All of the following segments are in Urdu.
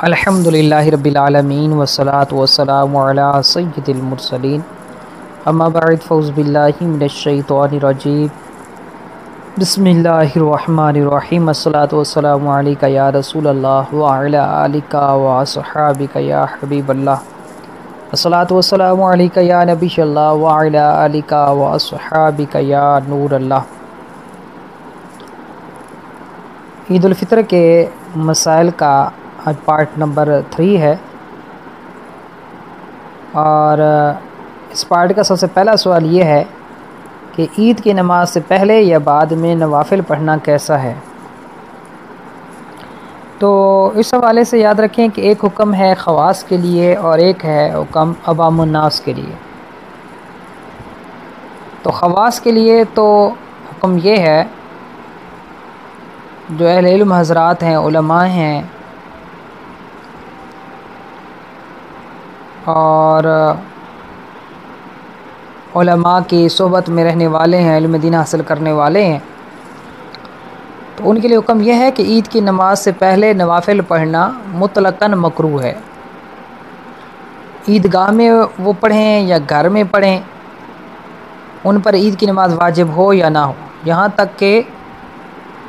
الحمدللہ رب العالمین والصلاة والسلام علی سید المرسلین اما بعد فاعوذ باللہ من الشیطان الرجیم بسم اللہ الرحمن الرحیم الصلاة والسلام علیکہ یا رسول اللہ وعلی آلکہ واصحابکہ یا حبیب اللہ الصلاة والسلام علیکہ یا نبی اللہ وعلی آلکہ واصحابکہ یا نور اللہ۔ عید الفطر کے مسائل کا آج پارٹ نمبر 3 ہے، اور اس پارٹ کا سب سے پہلا سوال یہ ہے کہ عید کی نماز سے پہلے یا بعد میں نوافل پڑھنا کیسا ہے؟ تو اس حوالے سے یاد رکھیں کہ ایک حکم ہے خواص کے لیے اور ایک ہے حکم عوام الناس کے لیے۔ تو خواص کے لیے تو حکم یہ ہے، جو اہل علم حضرات ہیں، علماء ہیں اور علماء کی صحبت میں رہنے والے ہیں، علم دین حاصل کرنے والے ہیں، تو ان کے لیے حکم یہ ہے کہ عید کی نماز سے پہلے نوافل پڑھنا مطلقاً مکروہ ہے۔ عید گاہ میں وہ پڑھیں یا گھر میں پڑھیں، ان پر عید کی نماز واجب ہو یا نہ ہو، یہاں تک کہ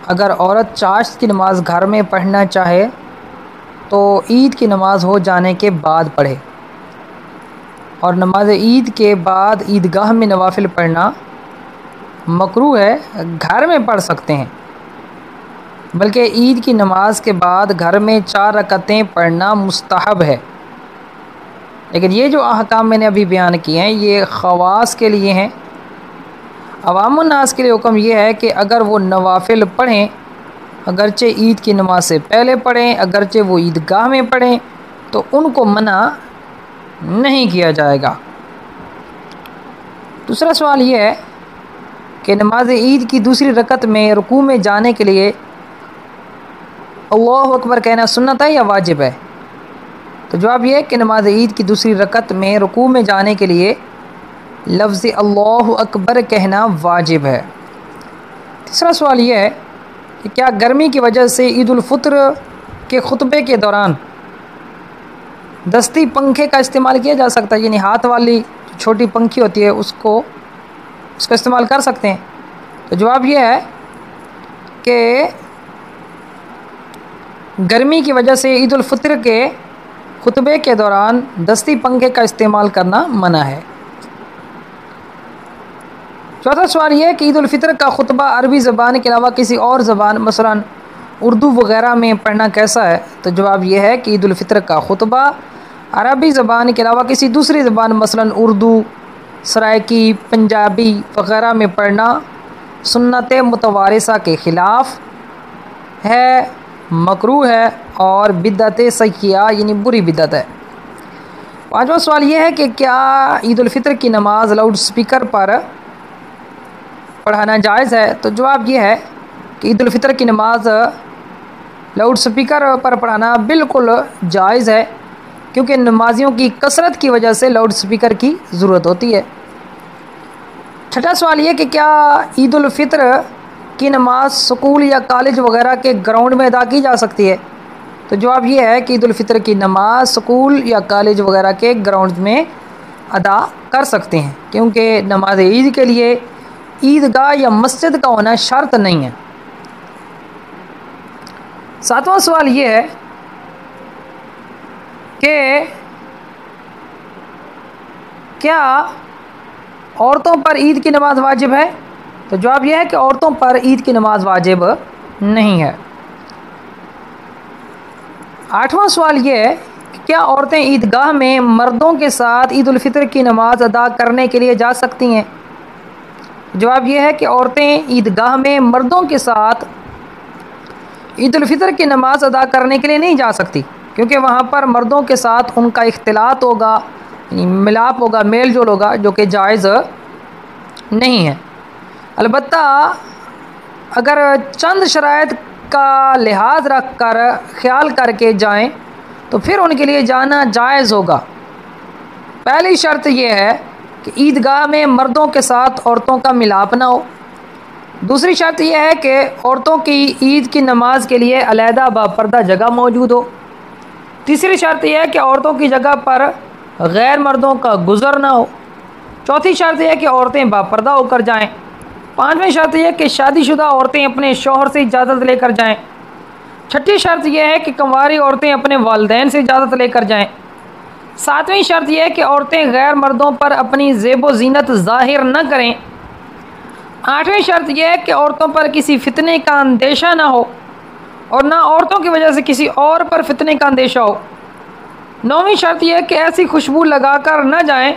اگر عورت چاشت کی نماز گھر میں پڑھنا چاہے تو عید کی نماز ہو جانے کے بعد پڑھے، اور نماز عید کے بعد عیدگاہ میں نوافل پڑھنا مکروہ ہے۔ گھر میں پڑھ سکتے ہیں، بلکہ عید کی نماز کے بعد گھر میں 4 رکعتیں پڑھنا مستحب ہے۔ لیکن یہ جو احکام میں نے ابھی بیان کیے ہیں یہ خواص کے لیے ہیں۔ عوام الناس کے لیے حکم یہ ہے کہ اگر وہ نوافل پڑھیں، اگرچہ عید کی نماز سے پہلے پڑھیں، اگرچہ وہ عیدگاہ میں پڑھیں، تو ان کو منع نہیں کیا جائے گا۔ دوسرا سوال یہ ہے کہ نماز عید کی دوسری رکعت میں رکوع میں جانے کے لیے اللہ اکبر کہنا سنت ہے یا واجب ہے؟ تو جواب یہ ہے کہ نماز عید کی دوسری رکعت میں رکوع میں جانے کے لیے لفظ اللہ اکبر کہنا واجب ہے۔ تیسرا سوال یہ ہے کہ کیا گرمی کی وجہ سے عید الفطر کے خطبے کے دوران دستی پنکھے کا استعمال کیا جا سکتا ہے؟ یعنی ہاتھ والی چھوٹی پنکھی ہوتی ہے اس کا استعمال کر سکتے ہیں؟ تو جواب یہ ہے کہ گرمی کی وجہ سے عید الفطر کے خطبے کے دوران دستی پنکھے کا استعمال کرنا منع ہے۔ چوتھا سوال یہ ہے کہ عید الفطر کا خطبہ عربی زبان کے علاوہ کسی اور زبان مثلا اردو وغیرہ میں پڑھنا کیسا ہے؟ تو جواب یہ ہے کہ عید الفطر کا خطبہ عربی زبان کے علاوہ کسی دوسری زبان مثلا اردو، سرائکی، پنجابی وغیرہ میں پڑھنا سنت متوارثہ کے خلاف ہے، مکروہ ہے اور بدعت سیئہ یعنی بری بدعت ہے۔ پانچواں سوال یہ ہے کہ کیا عید الفطر کی نماز لاؤڈ سپیکر پر پڑھانا جائز ہے؟ تو جواب یہ ہے کہ عید الفطر کی نماز لاؤڈ سپیکر پر پڑھانا بالکل جائز ہے، کیونکہ نمازیوں کی کثرت کی وجہ سے لاؤڈ سپیکر کی ضرورت ہوتی ہے۔ چھٹا سوال یہ کہ کیا عید الفطر کی نماز سکول یا کالج وغیرہ کے گراؤنڈ میں ادا کی جا سکتی ہے؟ تو جواب یہ ہے کہ عید الفطر کی نماز سکول یا کالج وغیرہ کے گراؤنڈ میں ادا کر سکتے ہیں، کیونکہ نماز عید کے لیے عیدگاہ یا مسجد کا ہونا شرط نہیں ہے۔ ساتواں سوال یہ ہے کہ کیا عورتوں پر عید کی نماز واجب ہے؟ تو جواب یہ ہے کہ عورتوں پر عید کی نماز واجب نہیں ہے۔ آٹھواں سوال یہ ہے کہ کیا عورتیں عیدگاہ میں مردوں کے ساتھ عید الفطر کی نماز ادا کرنے کے لیے جا سکتی ہیں؟ جواب یہ ہے کہ عورتیں عیدگاہ میں مردوں کے ساتھ عید الفطر کی نماز ادا کرنے کے لیے نہیں جا سکتی، کیونکہ وہاں پر مردوں کے ساتھ ان کا اختلاط ہوگا، یعنی ملاپ ہوگا، میل جول ہوگا، جو کہ جائز نہیں ہے۔ البتہ اگر چند شرائط کا لحاظ رکھ کر خیال کر کے جائیں تو پھر ان کے لیے جانا جائز ہوگا۔ پہلی شرط یہ ہے کہ عیدگاہ میں مردوں کے ساتھ عورتوں کا ملاپ نہ ہو۔ دوسری شرط یہ ہے کہ عورتوں کی عید کی نماز کے لیے علیحدہ باپردہ جگہ موجود ہو۔ تیسری شرط یہ ہے کہ عورتوں کی جگہ پر غیر مردوں کا گزر نہ ہو۔ چوتھی شرط یہ ہے کہ عورتیں باپردہ ہو کر جائیں۔ پانچویں شرط یہ ہے کہ شادی شدہ عورتیں اپنے شوہر سے اجازت لے کر جائیں۔ چھٹی شرط یہ ہے کہ کنواری عورتیں اپنے والدین سے اجازت لے کر جائیں۔ ساتویں شرط یہ ہے کہ عورتیں غیر مردوں پر اپنی زیب و زینت ظاہر نہ کریں۔ آٹھویں شرط یہ ہے کہ عورتوں پر کسی فتنے کا اندیشہ نہ ہو اور نہ عورتوں کی وجہ سے کسی اور پر فتنے کا اندیشہ ہو۔ نویں شرط یہ ہے کہ ایسی خوشبو لگا کر نہ جائیں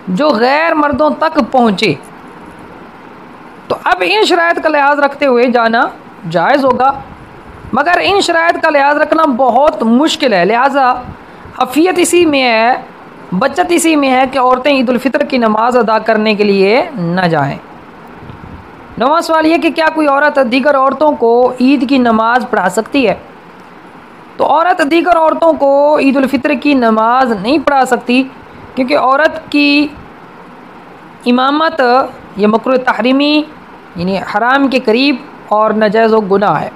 جو غیر مردوں تک پہنچے۔ تو اب ان شرائط کا لحاظ رکھتے ہوئے جانا جائز ہوگا، مگر ان شرائط کا لحاظ رکھنا بہت مشکل ہے، لہٰذا عافیت اسی میں ہے، بچت اسی میں ہے کہ عورتیں عید الفطر کی نماز ادا کرنے کے لیے نہ جائیں۔ نواں سوال یہ کہ کیا کوئی عورت دیگر عورتوں کو عید کی نماز پڑھا سکتی ہے؟ تو عورت دیگر عورتوں کو عید الفطر کی نماز نہیں پڑھا سکتی، کیونکہ عورت کی امامت یہ مکروہ تحریمی یعنی حرام کے قریب اور ناجائز و گناہ ہے۔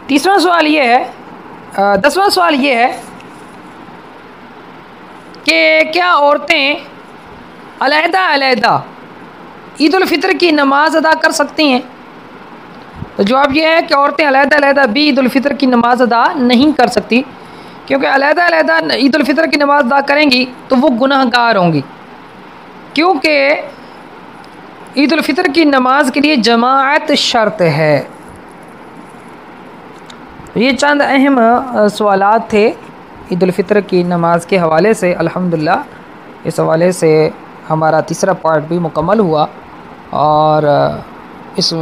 دسواں سوال یہ ہے کہ کیا عورتیں علیحدہ عید الفطر کی نماز ادا کر سکتی ہیں؟ تو جواب یہ ہے کہ عورتیں علیحدہ بھی عید الفطر کی نماز ادا نہیں کر سکتی، کیونکہ علیحدہ عید الفطر کی نماز ادا کریں گی تو وہ گناہ گار ہوں گی، کیونکہ عید الفطر کی نماز کے لیے جماعت شرط ہے۔ یہ چند اہم سوالات تھے عید الفطر کی نماز کے حوالے سے۔ الحمدللہ اس حوالے سے ہمارا تیسرا پارٹ بھی مکمل ہوا، اور اس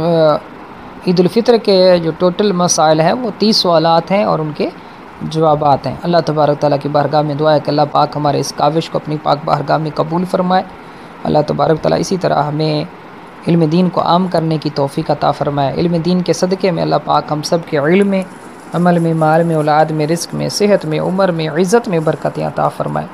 عید الفطر کے جو ٹوٹل مسائل ہیں وہ 30 سوالات ہیں اور ان کے جوابات ہیں۔ اللہ تبارک تعالیٰ کی بارگاہ میں دعا ہے کہ اللہ پاک ہمارے اس کاوش کو اپنی پاک بارگاہ میں قبول فرمائے۔ اللہ تبارک تعالیٰ اسی طرح ہمیں علم دین کو عام کرنے کی توفیق عطا فرمائے۔ علم دین کے صدقے میں اللہ پاک ہم سب کے علم میں، عمل میں، مال میں، اولاد میں، رزق میں، صحت میں، عمر میں، عزت میں برکتیں عطا فرمائے۔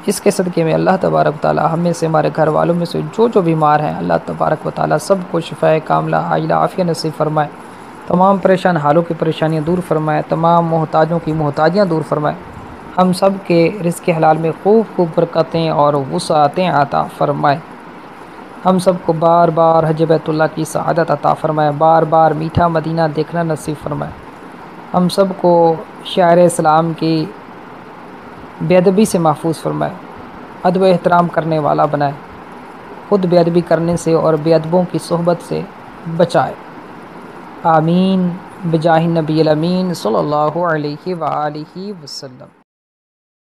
اس کے صدقے میں اللہ تبارک تعالیٰ ہمیں سے، ہمارے گھر والوں میں سے جو بیمار ہیں، اللہ تبارک و تعالیٰ سب کو شفاء کاملہ عاجلہ عافیہ نصیب فرمائے۔ تمام پریشان حالوں کی پریشانیاں دور فرمائے، تمام محتاجوں کی محتاجیاں دور فرمائے۔ ہم سب کے رزق حلال میں خوب برکتیں اور وسعتیں عطا فرمائے۔ ہم سب کو بار بار حج بیت اللہ کی سعادت عطا فرمائے، بار بار میٹھا مدینہ دیکھنا نصیب فرمائے۔ ہم سب کو شاعر اسلام کی بے ادبی سے محفوظ فرمائے، ادب و احترام کرنے والا بنائے، خود بے ادبی کرنے سے اور بے ادبوں کی صحبت سے بچائے۔ آمین بجاہ النبی الامین صلی اللہ علیہ وآلہ وسلم۔